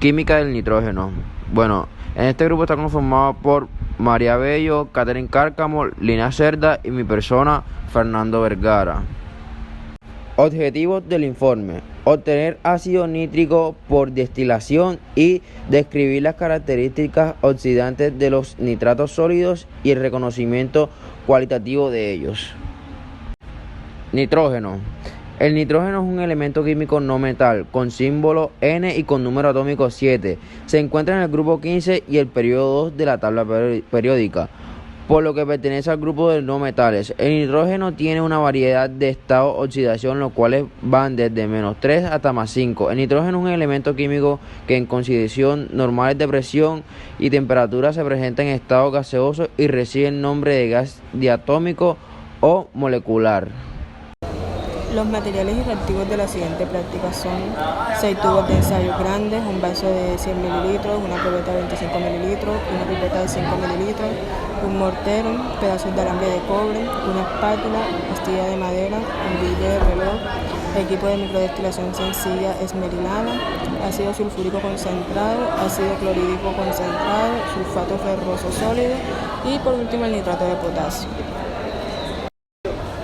Química del nitrógeno. Bueno, en este grupo está conformado por María Bello, Catherine Cárcamo, Lina Cerda y mi persona, Fernando Vergara. Objetivos del informe: obtener ácido nítrico por destilación y describir las características oxidantes de los nitratos sólidos y el reconocimiento cualitativo de ellos. Nitrógeno. El nitrógeno es un elemento químico no metal con símbolo N y con número atómico 7. Se encuentra en el grupo 15 y el periodo 2 de la tabla periódica, por lo que pertenece al grupo de no metales. El nitrógeno tiene una variedad de estados de oxidación, los cuales van desde -3 hasta +5. El nitrógeno es un elemento químico que en condiciones normales de presión y temperatura se presenta en estado gaseoso y recibe el nombre de gas diatómico o molecular. Los materiales y reactivos de la siguiente práctica son 6 tubos de ensayo grandes, un vaso de 100 mililitros, una cubeta de 25 mililitros, una pipeta de 5 mililitros, un mortero, pedazos de alambre de cobre, una espátula, pastilla de madera, un billete de reloj, equipo de microdestilación sencilla esmerilada, ácido sulfúrico concentrado, ácido clorhídrico concentrado, sulfato ferroso sólido y por último el nitrato de potasio.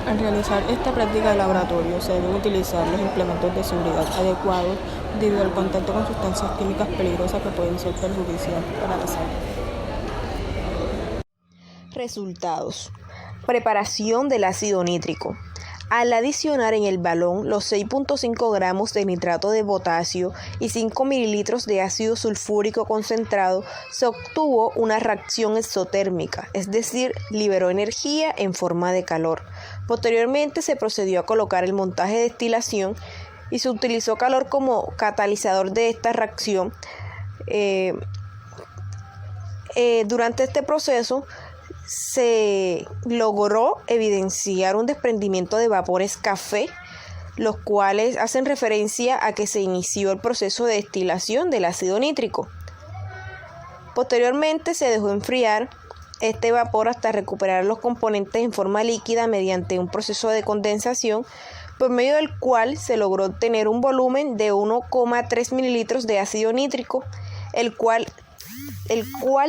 Al realizar esta práctica de laboratorio se deben utilizar los implementos de seguridad adecuados debido al contacto con sustancias químicas peligrosas que pueden ser perjudiciales para la salud. Resultados. Preparación del ácido nítrico. Al adicionar en el balón los 6.5 gramos de nitrato de potasio y 5 mililitros de ácido sulfúrico concentrado, se obtuvo una reacción exotérmica, es decir, liberó energía en forma de calor. Posteriormente se procedió a colocar el montaje de destilación y se utilizó calor como catalizador de esta reacción. Durante este proceso se logró evidenciar un desprendimiento de vapores café, los cuales hacen referencia a que se inició el proceso de destilación del ácido nítrico. Posteriormente se dejó enfriar este vapor hasta recuperar los componentes en forma líquida mediante un proceso de condensación, por medio del cual se logró obtener un volumen de 1,3 mililitros de ácido nítrico, el cual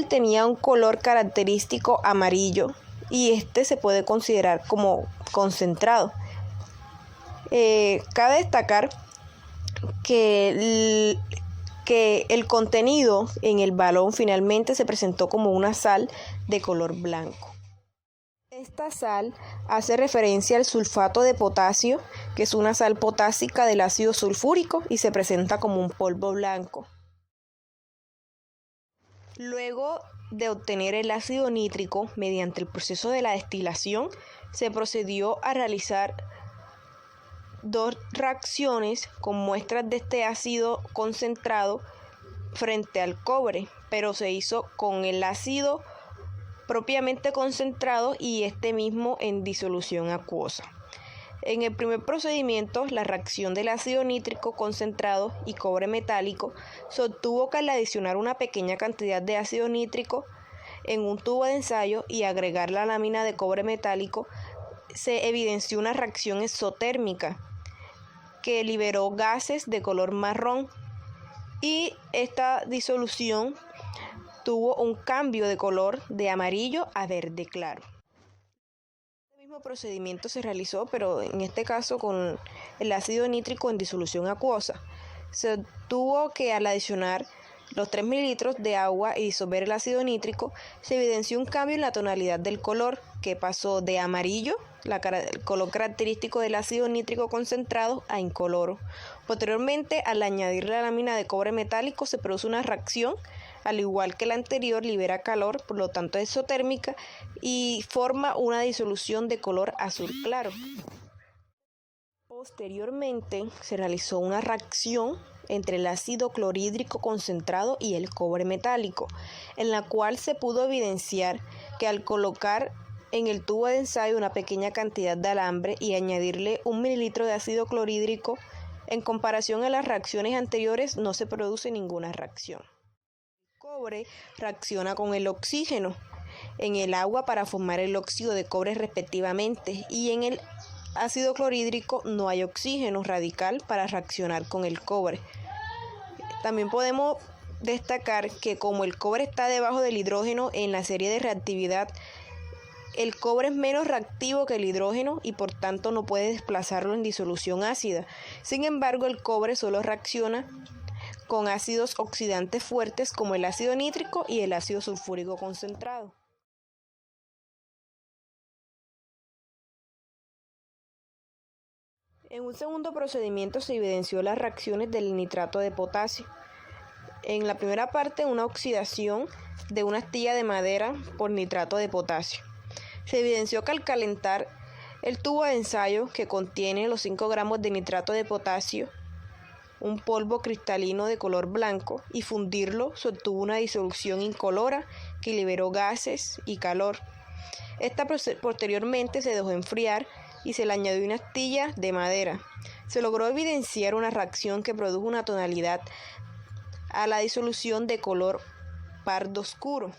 tenía un color característico amarillo y este se puede considerar como concentrado. Cabe destacar que el contenido en el balón finalmente se presentó como una sal de color blanco. Esta sal hace referencia al sulfato de potasio, que es una sal potásica del ácido sulfúrico y se presenta como un polvo blanco. Luego de obtener el ácido nítrico mediante el proceso de la destilación, se procedió a realizar 2 reacciones con muestras de este ácido concentrado frente al cobre, pero se hizo con el ácido propiamente concentrado y este mismo en disolución acuosa. En el primer procedimiento, la reacción del ácido nítrico concentrado y cobre metálico se obtuvo que al adicionar una pequeña cantidad de ácido nítrico en un tubo de ensayo y agregar la lámina de cobre metálico, se evidenció una reacción exotérmica que liberó gases de color marrón y esta disolución tuvo un cambio de color de amarillo a verde claro. El mismo procedimiento se realizó, pero en este caso con el ácido nítrico en disolución acuosa. Se obtuvo que al adicionar los 3 mililitros de agua y disolver el ácido nítrico, se evidenció un cambio en la tonalidad del color, que pasó de amarillo, el color característico del ácido nítrico concentrado, a incoloro. Posteriormente, al añadir la lámina de cobre metálico, se produce una reacción, al igual que la anterior, libera calor, por lo tanto es exotérmica, y forma una disolución de color azul claro. Posteriormente, se realizó una reacción entre el ácido clorhídrico concentrado y el cobre metálico, en la cual se pudo evidenciar que al colocar en el tubo de ensayo una pequeña cantidad de alambre y añadirle 1 mililitro de ácido clorhídrico, en comparación a las reacciones anteriores no se produce ninguna reacción. El cobre reacciona con el oxígeno en el agua para formar el óxido de cobre respectivamente, y en el ácido clorhídrico no hay oxígeno radical para reaccionar con el cobre. También podemos destacar que como el cobre está debajo del hidrógeno en la serie de reactividad, el cobre es menos reactivo que el hidrógeno y por tanto no puede desplazarlo en disolución ácida. Sin embargo, el cobre solo reacciona con ácidos oxidantes fuertes como el ácido nítrico y el ácido sulfúrico concentrado. En un segundo procedimiento se evidenció las reacciones del nitrato de potasio. En la primera parte, una oxidación de una astilla de madera por nitrato de potasio. Se evidenció que al calentar el tubo de ensayo que contiene los 5 gramos de nitrato de potasio, un polvo cristalino de color blanco, y fundirlo, se obtuvo una disolución incolora que liberó gases y calor. Esta posteriormente se dejó enfriar y se le añadió una astilla de madera. Se logró evidenciar una reacción que produjo una tonalidad a la disolución de color pardo oscuro.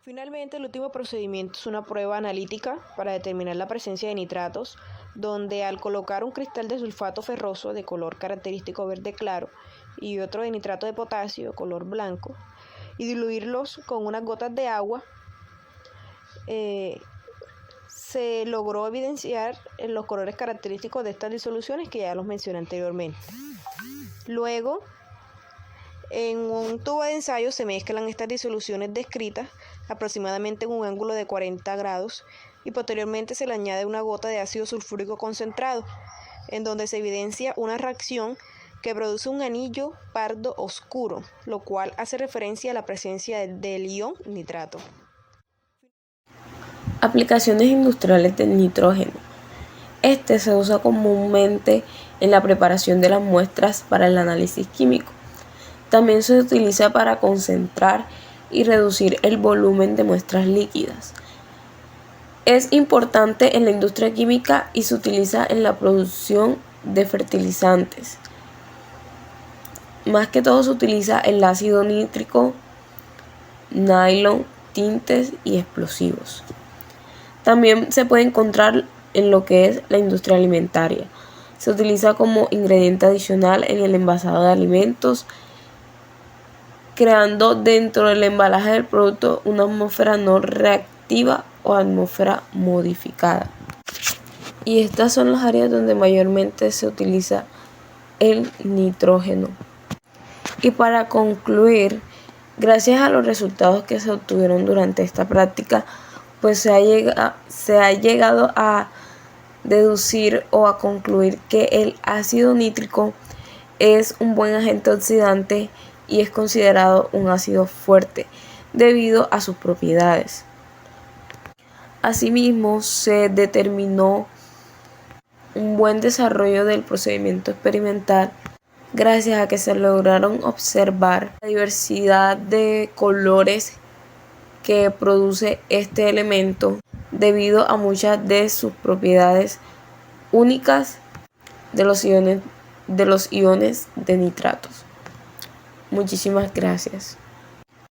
Finalmente, el último procedimiento es una prueba analítica para determinar la presencia de nitratos, donde al colocar un cristal de sulfato ferroso de color característico verde claro y otro de nitrato de potasio de color blanco y diluirlos con unas gotas de agua, se logró evidenciar los colores característicos de estas disoluciones que ya los mencioné anteriormente. Luego, en un tubo de ensayo se mezclan estas disoluciones descritas aproximadamente en un ángulo de 40 grados y posteriormente se le añade una gota de ácido sulfúrico concentrado, en donde se evidencia una reacción que produce un anillo pardo oscuro, lo cual hace referencia a la presencia del ion nitrato. Aplicaciones industriales del nitrógeno. Este se usa comúnmente en la preparación de las muestras para el análisis químico. También se utiliza para concentrar y reducir el volumen de muestras líquidas. Es importante en la industria química y se utiliza en la producción de fertilizantes. Más que todo se utiliza el ácido nítrico, nylon, tintes y explosivos. También se puede encontrar en lo que es la industria alimentaria. Se utiliza como ingrediente adicional en el envasado de alimentos, creando dentro del embalaje del producto una atmósfera no reactiva o atmósfera modificada. Y estas son las áreas donde mayormente se utiliza el nitrógeno. Y para concluir, gracias a los resultados que se obtuvieron durante esta práctica, pues se ha llegado a deducir o a concluir que el ácido nítrico es un buen agente oxidante y es considerado un ácido fuerte debido a sus propiedades. Asimismo, se determinó un buen desarrollo del procedimiento experimental gracias a que se lograron observar la diversidad de colores que produce este elemento debido a muchas de sus propiedades únicas de los iones de nitratos. Muchísimas gracias.